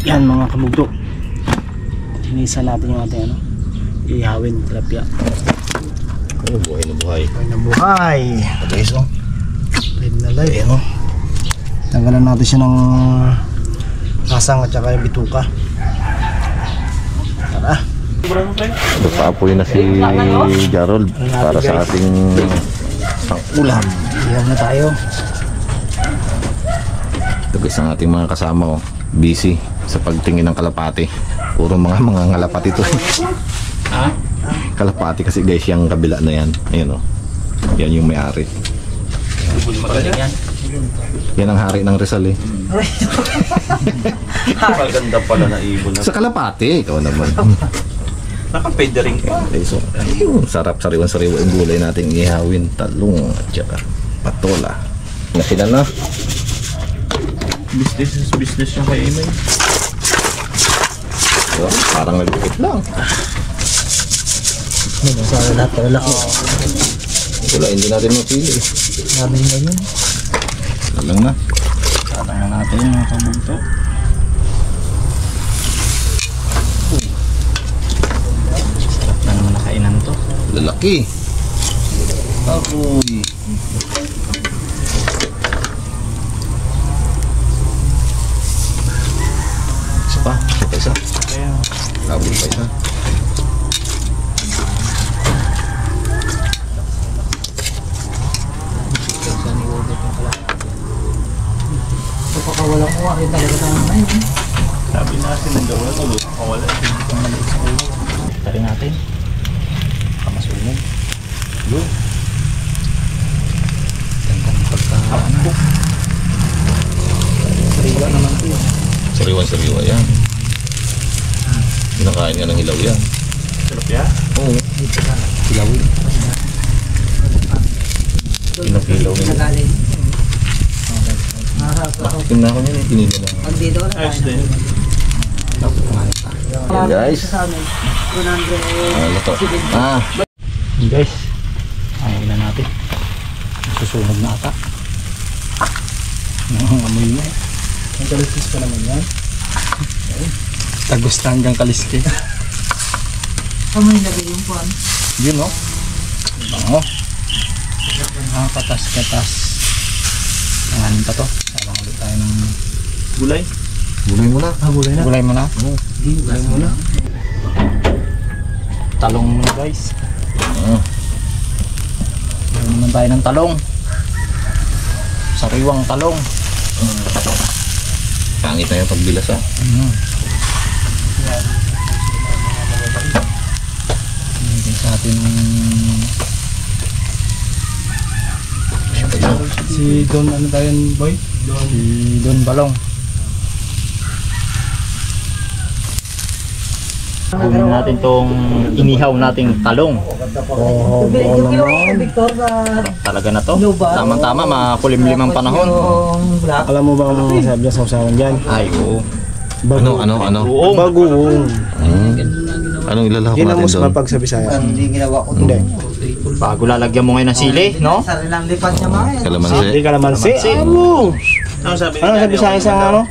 Yan mga kabugto. Hinisa natin yung ating ano, ihawin, tilapia. Oh, buhay na buhay. Buhay na buhay. Guys, oh. Live na live. Ayan, oh. Tanggalan natin siya ng asang at saka yung bituka. Tara. Nagpaapoy na si Jarol para sa ating ulam. Ihaw na tayo. Ito guys ang ating mga kasama, oh. Busy sa pagtingin ng kalapati. Puro mga ngalapati ito. Ha? Kalapati kasi guys yung kabila na yan. Ayan, oh. Yan yung may-ari. Yan ang hari ng Rizal, eh. Maganda pala na ibon na. Sa kalapati, ikaw naman. Nakapwede rin ka. Okay, so, ayun, sarap sariwan-sariwa yung gulay nating ihawin. Talong at saka patola. Nasila na. Business is business yung kay Imay. So, parang nagpikit lang. Sa lahat pala laki. Wala, hindi natin mapili. Sabi nyo yun. Talang na. Tatang na natin mga kabugto. Sarap na naman nakainan to. Lalaki. Apoy. Isa pa. Isa. Labol pa isa. Wala ko rin talaga tayo na yun. Sabi natin ang gawin ko, wala. Hindi ko mali sa ulo. Ito rin natin. Kamasunog. Yun. Ganda ng pagka... Sariwa naman ito yun. Sariwan-sariwa yan. Kinakain nga ng hilaw yan. Sarap ya? Oo. Hilawin. Pinakilaw nila. Tingnan ko nila, pinili lang. Ayos din. Ayan guys. Luto. Guys, ayaw na natin. Susunog na ata. Amoy mo. Ang kaliskis pa naman yan. Tagos na hanggang kaliskis. Amoy na yung puwan. Yun, no? Bango. Katas-katas. Nanganin pa to. Sarang ulit tayo ng Gulay? Gulay mo na. gulay na. Gulay mo na? Oo. Gulay mo na. Talong muna guys. Gulay naman tayo ng talong. Sariwang talong. Pangit na yung pagbilas, ah. Hindi sa atin si Don ano tayo boy? Si Don Balong. Kunin natin tong inihaw nating talong. Oh, talaga na to. Tama-tama, makulimlimang panahon. Alam mo ba ang sabi niya sa usawan dyan? Ay, oo. Ano? Bagoong. Anong ilalahok Yun ang natin mas doon? mapag sa Bisaya. Hindi ginawa ko. Hindi. Bago lalagyan mo ngayon ng sili, no? Sarilang lipat niya mga yan. Kalamansi. Hindi kalamansi. Ano? Ano sabi Ano sabi sa akin sa ano?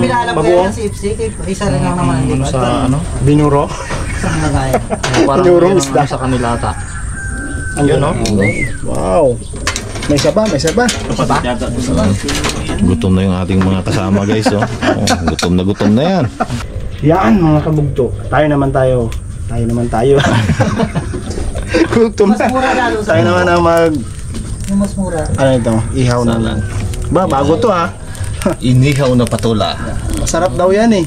Pinalam ko bagoong? yan si Ipsi, isa rin lang naman ang lipat. Sa ano? Binuro? Isang lagayan. Parang binurong isda sa kanila ata. Yun, no? Wow. May isa pa, may isa pa. Gutom na yung ating mga kasama guys, oh. Gutom na yan. Yan mga kabugto. Tayo naman tayo. Gutom na. Tayo naman ang Yung mas mura. ano ito? Ihaw na lang. Ba, bago to ha. Inihaw na patola. Masarap daw yan eh.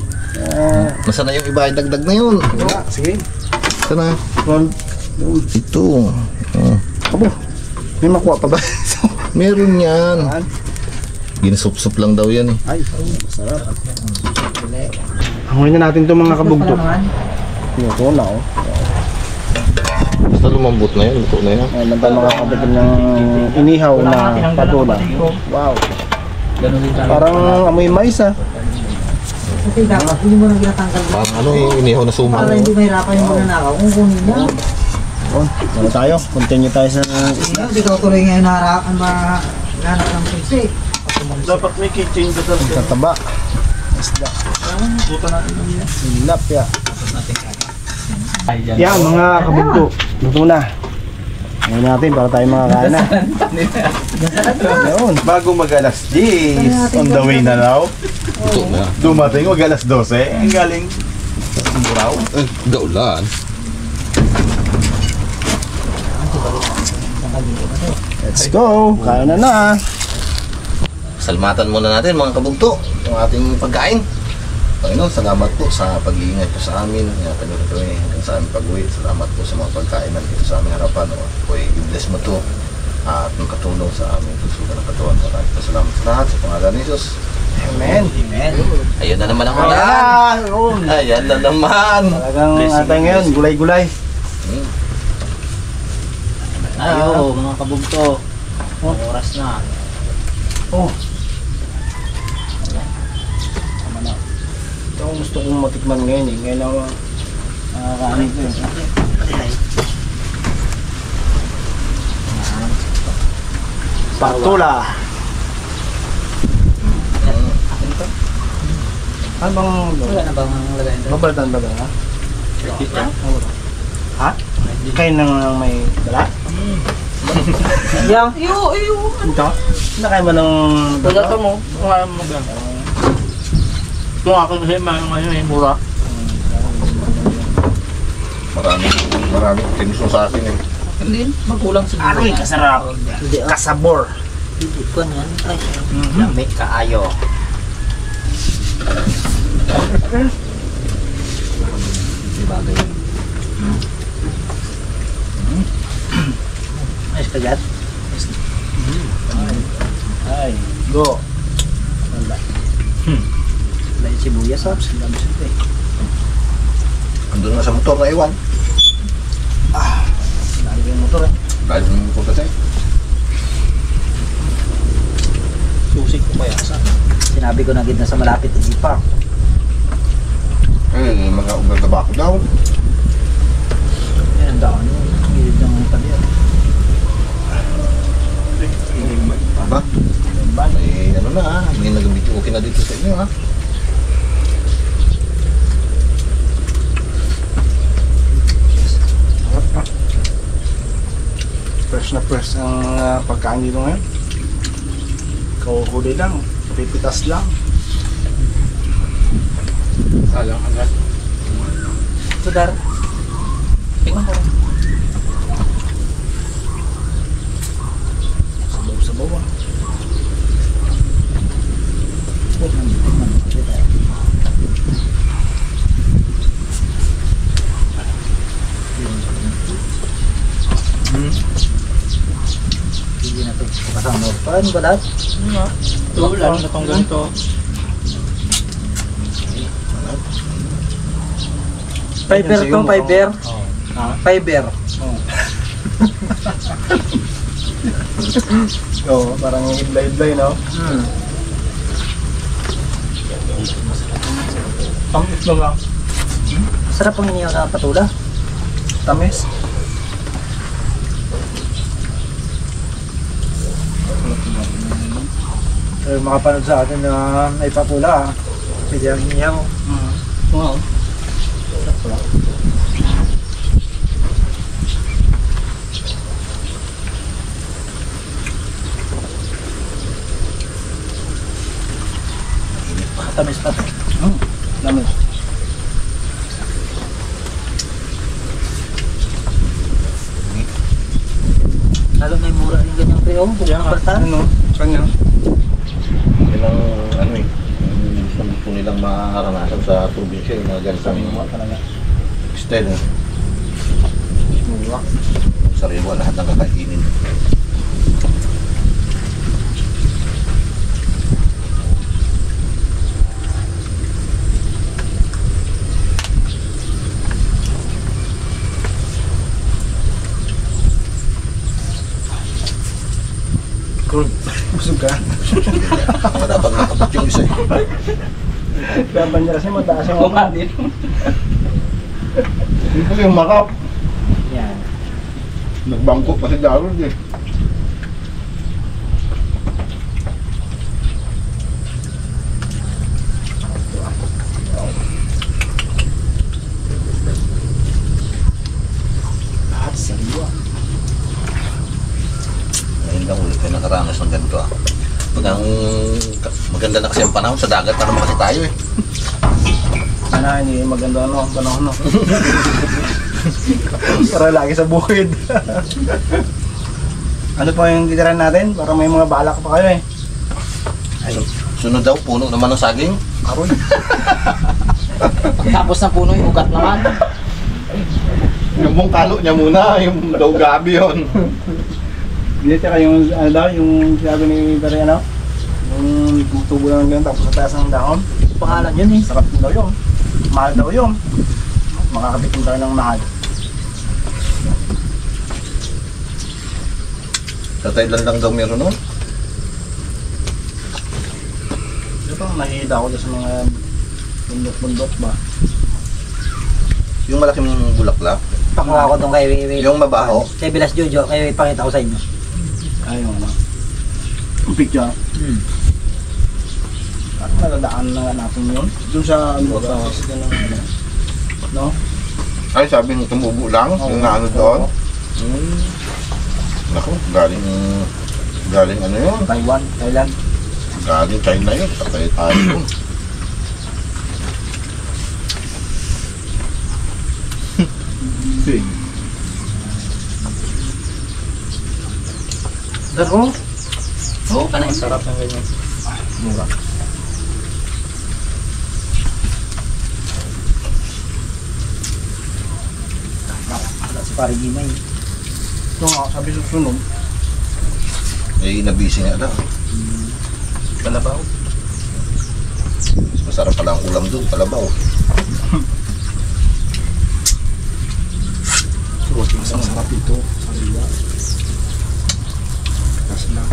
Nasaan na yung iba? Dagdag na yun. Sige. Saan na? Well, Ito. Oh. abo. May makuha pa ba? Meron yan. Ginasup-sup lang daw yan, eh. Ay, masarap. Hangunin na natin itong mga kabugto. Ito na oh. Basta lumambot na yan. Luto na yan. Ayan tayo makakabigyan ng inihaw na patola. Wow. Parang amoy mais ah. Kasi dapat hindi mo nang ginatanggal. Parang ano yung inihaw na suma. Para hindi mahirapan yung magnanakaw. Kung kunin mo. Ano tayo? Continue tayo sa Hindi ka tuloy ngayon nahanap ng Pipsi. Dapat may kitchen ka talaga. tataba. isda. Buta natin lang yan. Tilapia. Yan mga kabugto. Luto na. Ngayon natin para tayo makakain na. Yun. Bago mag alas 10, on the way na raw. Ito na. Dumating mag alas 12, ang galing Muraw. Gaulan. Let's go. Kain na na. Salmatan muna natin mga kabugto yung ating pagkain. Panginoon, salamat po sa pag-iingat po sa amin. Ingatan niyo kami hanggang sa aming pag-uwi. Salamat po sa mga pagkain nandito sa aming harapan. O i-bless mo to at magkatulong sa aming pagsugan ng katawan. Maraming salamat sa lahat sa pangalan ni Jesus. Amen. Ayan na naman ang ulan. Yun. Ayan na naman. Talagang atay ngayon, gulay-gulay. Ayo, mga kabugto. Oras na. Oh. Tama na. Ito ang gusto kong matikman ngayon eh. Ngayon ako nakakaanay ko eh. Patola. Ano bang... Wala na bang lagay ito? Babalatan ba ha? Ha? Kayo nang may dala? Yang. Ito? Nakaya mo ng... Pagkata mo, kung mo lang. Kung ako kasi ngayon mura. Maraming tinuso sa akin eh. Hindi, magkulang siguro. Aroy, kasarap. Kasabor. Hindi ko yan. Ay, lamig kaayo. Bagay. Ayos ka dyan? Ay, go. Wala. Wala yung sibuyas, ha? Ang dami sila eh. Andun nga sa motor na iwan. Lagi yung motor eh. Dahil sa motor kasi. Susik ko kaya sa. Sinabi ko na gid na sa malapit hindi pa. Mga ugal tabako daw. Yan ang daan yung gilid ng tabi. Aba? May ano na ha. May nag-video okay na dito sa inyo ha. Fresh na fresh ang pagkain dito ngayon. Kauhuli lang. Pipitas lang. Sayang agad. Sudar. Tingnan mo. Sabaw-sabaw ah. Hindi na ito kasama. Paano ba lahat? Wala na itong ganito. Fiber tong fiber. Fiber. Oo, parang iblay-iblay no? Tamis na lang. Sarap ang iniyaw na patula. Tamis. Makapanood sa atin na may patula. Pwede ang iniyaw. Oo. Tamis pa. Lamis. Lalo na yung mura yung ganyang pre. Ano? Kanya? Yan ang ano eh. Yung gusto nilang maharanasan sa probinsya. Yung mga gansang style. Sariwa lahat ng kakainin. Busog ka? Mga dapat nakapot yung isa eh. Laban niya kasi mataas yung umanin. Dito yung makap. Yan. Nagbangko kasi daron eh. maganda na kasi ang panahon. Sa dagat na naman kasi tayo eh. Sana hindi maganda panahon no. Para lagi sa bukid. Ano pa yung titiran natin? Para may mga balak pa kayo eh. Sunod daw, puno naman ng saging. Aroy. Tapos na puno yung ugat naman. Yung mong kalo niya muna, yung daw gabi yun. Hindi tsaka yung ano daw, yung sinabi ni Pare ano? Yung tubo lang ganyan tapos sa taas ng dahon. Pangalan yun eh. Sarap din daw yun. Mahal daw yun. Makakabitin tayo ng mahal. Sa Thailand lang daw meron nun. Ito, nakikita ko dyan sa mga bundok-bundok ba? Yung malaking bulaklak. Pakuha ko itong kay Yung mabaho. Kay Bilas Jojo, kay ipakita ko sa inyo. Ayun ano. Yung picture. At maladaan na natin yun. Doon sa ano sa ano. No? Ay, sabi ng tumubo lang. Yung naano doon. Naku, galing ano yun? Taiwan, Thailand. Galing China yun. Patay tayo yun. Daro? Oo, kanay. Sarap ng ganyan. Mura. Wala si Pare Gimay. Ito nga, sabi susunod. Eh, nabisi nga daw. Kalabaw. Masarap pala ang ulam doon, kalabaw. Isang sarap ito. Sariwa. Kasi lang.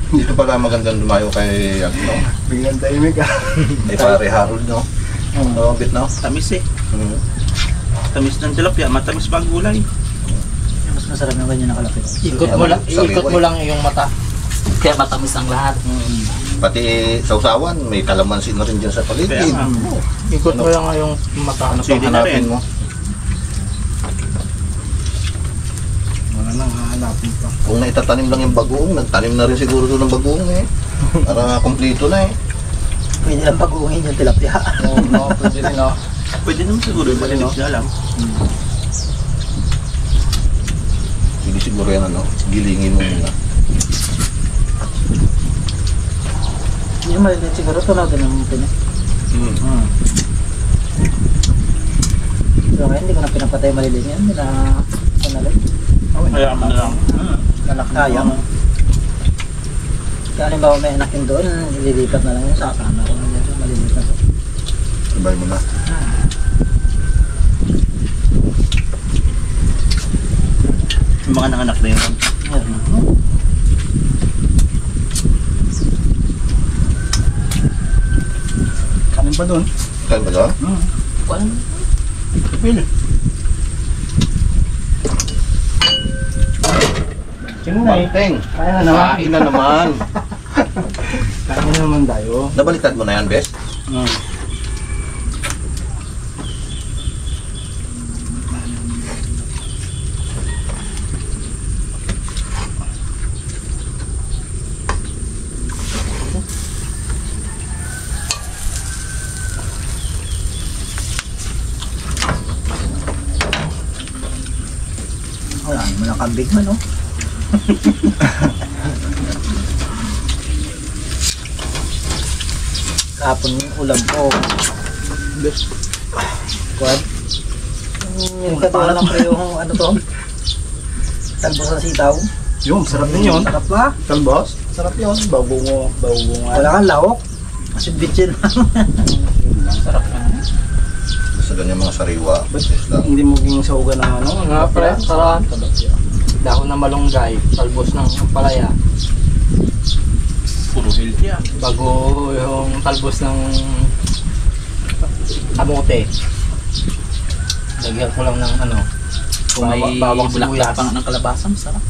Dito pala magandang lumayo kay ano, no? Biglang tahimik ah. Kay Pare Harold, no? Oo, bit, no? Tamis eh. Mm. Tamis ng tilapia, matamis pa ang gulay. Mas masarap na ganyan nakalapit. Ikot mo lang- ikot mo lang yung mata. Kaya matamis ang lahat. Pati sausawan, may kalamansi na rin dyan sa paligid. Kaya nga. Ikot mo lang nga yung mata. Ano Sili pang na hanapin rin. mo? Wala nang hahanapin pa. Kung naitatanim lang yung bagoong, nagtanim na rin siguro doon ng bagoong eh. Para kumplito na eh. Pwede lang pag-uungin yung tilapia. Oo, no, pwede rin no. Pwede naman siguro yung malinis na lang. Hindi siguro yan ano, gilingin mo muna. Hindi yung maliliit siguro, tunawin ng pinya. So ngayon, hindi ko na pinapatay maliliit yan. Hindi na, panalay. Kaya mo na lang. Sayang. Kaya halimbawa may anak yun doon, ililipat na lang yung sasama ko na dyan, maliliit na to. Sabay mo na. Yung mga nanganak na yun. Meron na. Kanin pa doon. Kain ba doon? Walang Pili. Sino na eh? Manteng. Kaya na naman. Kain na naman. Kaya na naman tayo. Nabaliktad mo na yan, Bes? wala naman ang kambing man, oh. Kapon yung ulam ko. Kuwan? Yung katuwa lang pre yung ano to? Talbos sa sitaw. Yung, sarap din yun. Sarap ba? Talbos? Sarap yun. Bago nga. Wala kang lawok. Kasi bitchin lang. Sarap yan. Sa ganyan mga sariwa. Bes lang. Hindi mo ginsawagan ng ano? Nga pre, sarap. Dahon ng malunggay, talbos ng palaya. Puro healthy ah. Bago yung talbos ng kamote. Lagyan ko lang ng ano, kung may Bawang bulaklak sibuyas. pang ng kalabasa, masarap.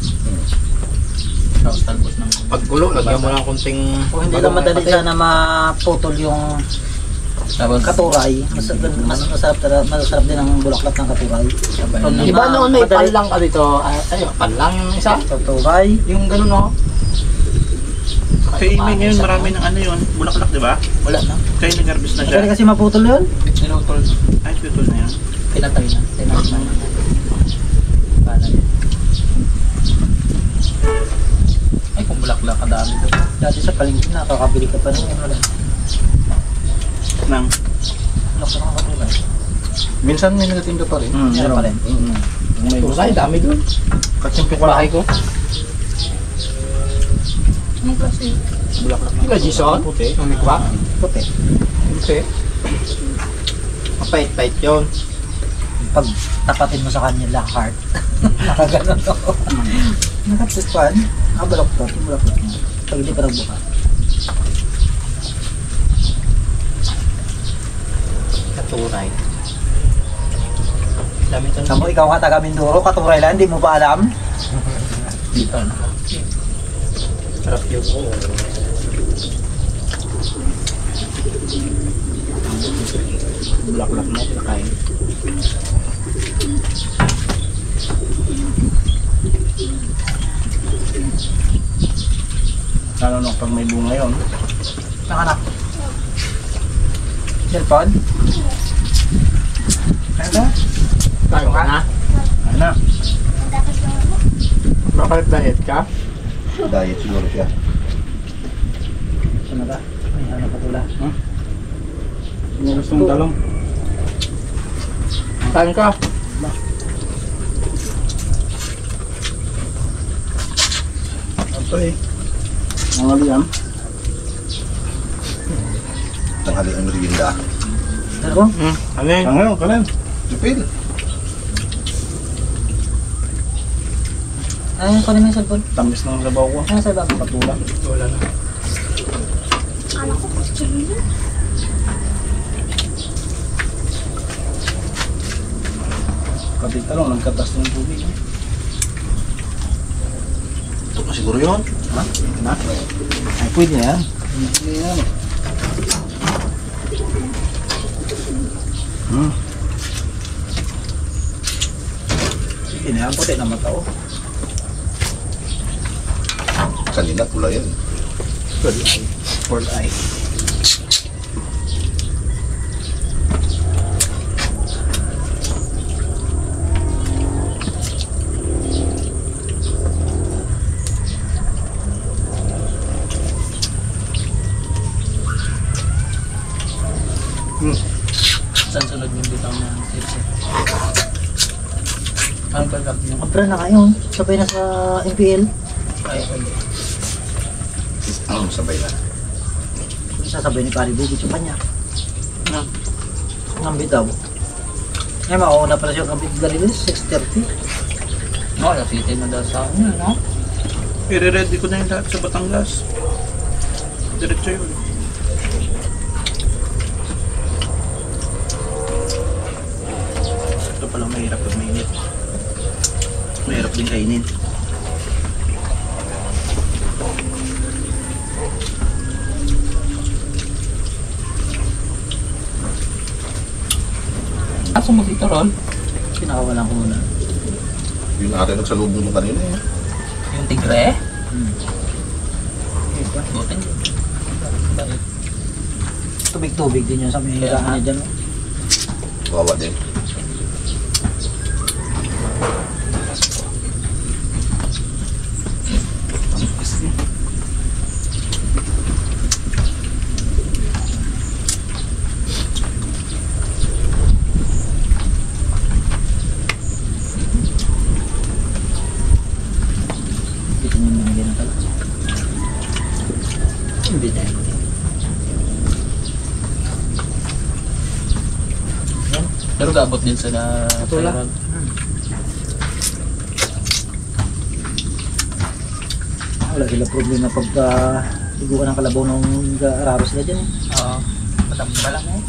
Tapos talbos ng paggulo, lagyan mo lang konting Kung hindi lang madali sana maputol yung tapos katuray, mas masarap din ang bulaklak ng katuray. Di ba noon may panlang ka dito? Ayun, panlang yung isa? Katuray. Yung ganun no? Kay Amy ngayon marami ng ano yun, bulaklak di ba? Wala na. Kaya nag-harvest na siya. Madali kasi maputol yun. Sinutol. Ay, putol na yan. Pinatay na. Tinatay na. Panay. Ay, kung bulaklak kadami doon. Dati sa palengke nakakabili ka pa rin. Wala. Nang. Bulaklak ng katuray. Minsan may nagatinda pa rin. Meron pa rin. May busay, dami doon. Katsimpi ko Bahay lang. ko. Anong klase? Bulaklak na. Di ba, Jason? Puti. Ano ba? Puti. Puti. Mapait-pait yun. Pag tapatin mo sa kanya lang heart. Nakaganon ako. Nakatispan. Balaktot. Yung balaktot mo. Pag hindi pa nagbuka. Katuray. Dami ito. Tamo, ikaw nga taga Mindoro, katuray lang, hindi mo pa alam. Dito na. Sarap yun. Bulaklak na, nakain. Lalo nung pag may bunga yun. Nakanak. Cellphone? Kaya na? Tayo ka na? Kaya na. Bakit diet ka? Diet siguro siya. Ano ba? Ay, ano pa tula? Yung gusto mong talong. Tayo ka? Ito eh. Mga liam. Tanghali ang merienda. Ano ba? Ano yun? Ang ngayon, kanin. Jupil. Ay, kunin mo yung cellphone. Tamis ng sabaw ko. Ano sa baba? Patula. Wala na. Kapit talong, nagkatas ng tubig. Ito na siguro yun. Ha? Na? Ay, pwede na yan. Pwede na yan. Hindi na yan, puti na mata ko. Kanina pula yan. For eye. Saan sunod yung bitaw na sipsip? Anong pagkak niyo? Kapra na kayo. Sabay na sa MPL. Ay, Sabay na. Sasabay ni Pari Bugit yung kanya. na. Ang bitaw. Ngayon, makauna pala siya ng Galilis, 6:30. No, lapitin na daw sa ano, no? I-ready ko na yung lahat sa Batangas. Diretso yun. Ito pala mahirap pag mainit. Mahirap din kainin. Aso mo dito, Ron? Pinakawalan ko muna. Yun natin nagsalubong nung kanina eh. Yung tigre? Diba? Butin. Tubig-tubig din yun sa may higaan niya dyan. Wawa din. Dito nyo manigay na talaga. Hindi na yun. Pero gabot din sila. Katula. Ron. Wala sila problema pagka ligo ka ng kalabaw ng araro sila dyan. Oo. Matamba lang eh.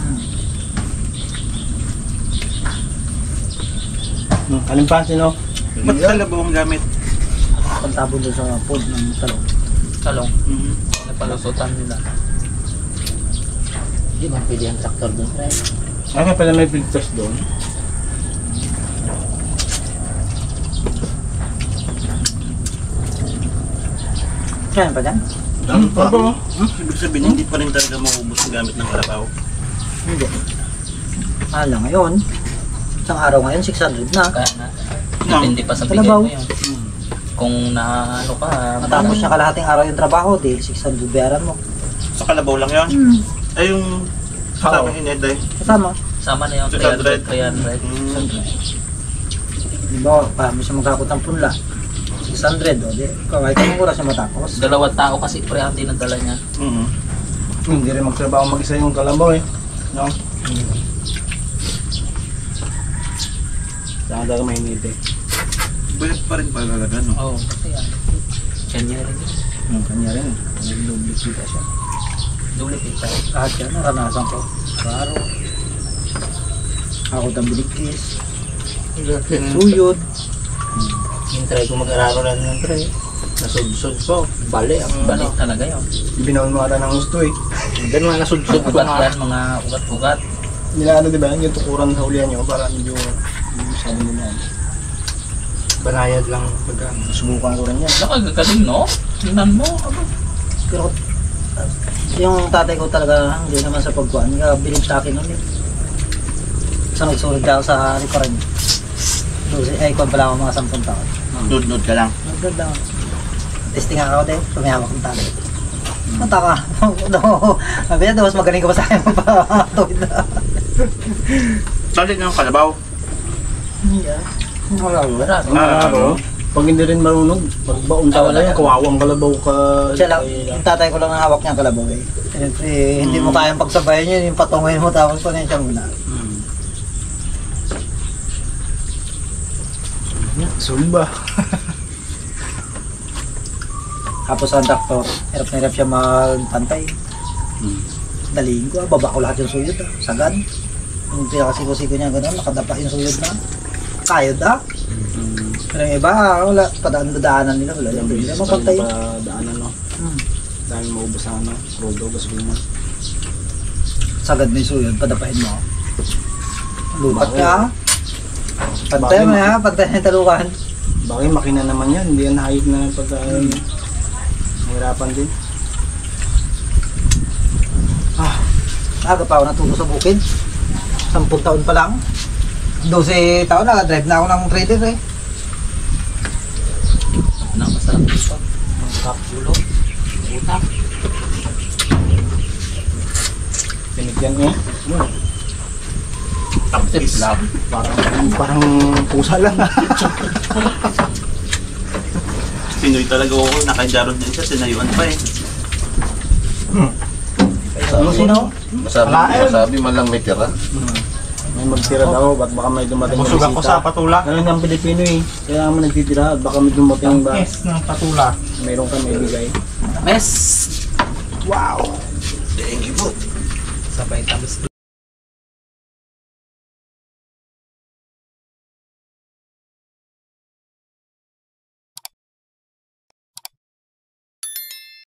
Kalimpansin no? Ba't kalabaw ang gamit? Pagtabon doon sa pod ng talong. Talong. Napalusutan nila. Hindi man pwede ang traktor doon. Kaya pala may filters doon. Kaya pa dyan? Dami pa. Ano? Ibig sabihin, hindi pa rin talaga maubos ang gamit ng kalabaw. Hindi. Lang ngayon. Isang araw ngayon, 600 na. Kaya na. Depende pa sa bigay Kalabaw. mo yun. Kung naano ka, Matapos niya kalahating araw yung trabaho, di 600 bayaran mo. Sa kalabaw lang yan. Ay, yung kasama ni Ned ay. Kasama. sama na yung 600. 300. Di ba, para mo siya magkakot ng punla. 600 o, di. Kahit anong oras siya matapos. Dalawang tao kasi pre ang dinadala niya. Hindi rin magtrabaho mag-isa yung kalabaw eh. No? Saan talaga mainit eh. Bayad pa rin pala talaga, no? Oo, kasi yan. Kanya rin yun. Yung kanya rin. Nag-duplicate siya. Duplicate siya. Lahat yan, naranasan ko. Klaro. Ako ng bilikis. Suyod. Hintry ko mag-araro lang ng pre. Nasudsod ko. Bali, ang bali talaga yun. Binaon mo ata ng gusto eh. Then mga nasudsod ko nga. Mga ugat-ugat. Nila ano diba, yung tukuran sa ulian nyo para medyo sabi nila yan. Banayad lang pagka. Subukan ko rin yan. Nakagagaling, no? Tingnan mo. Ano? Pero yung tatay ko talaga, hindi naman sa pagkuhan. Bilib sa akin nun eh. Sunod-sunod ako sa rikuran. Ay, kung pala ako mga 10 taon. Nod-nod ka lang. Maganda. Testing ako din. Sumihawak ng tali. Mata ka. No. Sabi niya, mas magaling ka pa sa akin magpapatuwid na. Salit ng kalabaw. Yeah. Wala. Araw. Pag hindi rin marunong, pagbaon talaga yan, kawawang kalabaw ka. Siya lang, yung tatay ko lang ang hawak niya ang kalabaw eh. Siyempre, hindi mo kayang pagsabayan yun, yung patungoyin mo tapos panensya mo na. Sulba. Tapos ang doktor, hirap na hirap siya magpantay. Daliin ko, baba ko lahat yung suyod sagad. Yung pinakasiko-siko niya gano'n, nakadapa yung suyod na. Kayod Pero yung iba, wala, padaan-dadaanan nila, wala yung pwede na mapantay. Daanan no. Dahil maubos ang ano, crudo, gasolina. Sagad na yung suyod, padapain mo. Lupat ka. Pantay mo ha, pantay na yung talukan. Bakit makina naman yan, hindi yan hayop na pagkain. Mahirapan din. Aga pa ako natuto sa bukid. 10 taon pa lang. 12 taon nakadrive na ako ng trader eh. Masarap dito. Ang kapulo. Utak. Pinigyan eh. Tips lang. Parang pusa lang. Pinoy talaga ako. Naka-jarod din siya. Sinayuan pa eh. Ano sino? Masabi man lang may tira. May magtira daw, ba't baka may dumating Busog ako sa patula. Ganun ang Pilipino eh. Kaya naman nagtitira, baka may dumating ba. ng patula. Mayroon ka may bigay. Mes! Wow! Thank you po. Sabay tamis